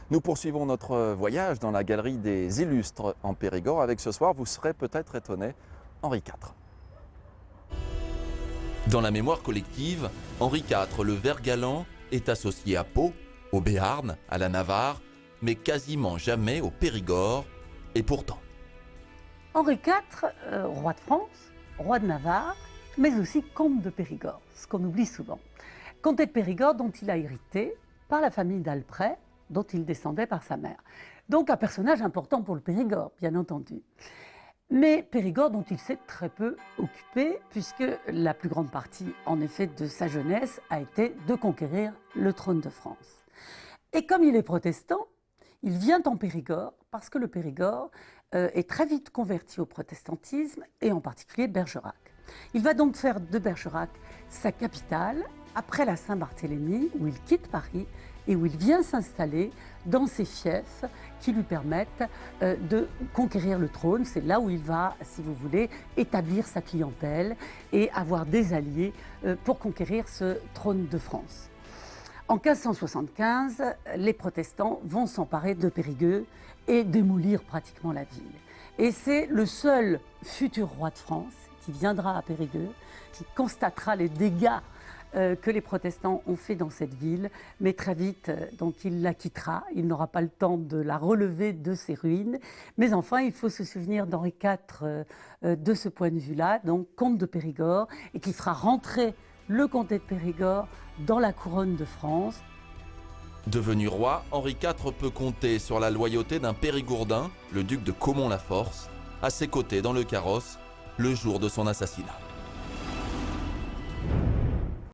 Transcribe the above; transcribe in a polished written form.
Nous poursuivons notre voyage dans la galerie des illustres en Périgord avec ce soir, vous serez peut-être étonné, Henri IV. Dans la mémoire collective, Henri IV, le vert galant, est associé à Pau, au Béarn, à la Navarre, mais quasiment jamais au Périgord. Et pourtant. Henri IV, roi de France, roi de Navarre, mais aussi comte de Périgord, ce qu'on oublie souvent. Comté de Périgord dont il a hérité par la famille d'Alpray, dont il descendait par sa mère. Donc un personnage important pour le Périgord, bien entendu. Mais Périgord dont il s'est très peu occupé, puisque la plus grande partie, en effet, de sa jeunesse a été de conquérir le trône de France. Et comme il est protestant, il vient en Périgord parce que le Périgord est très vite converti au protestantisme, et en particulier Bergerac. Il va donc faire de Bergerac sa capitale, après la Saint-Barthélemy, où il quitte Paris et où il vient s'installer dans ses fiefs qui lui permettent de conquérir le trône. C'est là où il va, si vous voulez, établir sa clientèle et avoir des alliés pour conquérir ce trône de France. En 1575, les protestants vont s'emparer de Périgueux et démolir pratiquement la ville. Et c'est le seul futur roi de France qui viendra à Périgueux, qui constatera les dégâts que les protestants ont fait dans cette ville, mais très vite, donc il la quittera. Il n'aura pas le temps de la relever de ses ruines. Mais enfin, il faut se souvenir d'Henri IV de ce point de vue-là, donc comte de Périgord, et qui fera rentrer le comté de Périgord dans la couronne de France. Devenu roi, Henri IV peut compter sur la loyauté d'un Périgourdin, le duc de Caumont-la-Force, à ses côtés dans le carrosse le jour de son assassinat.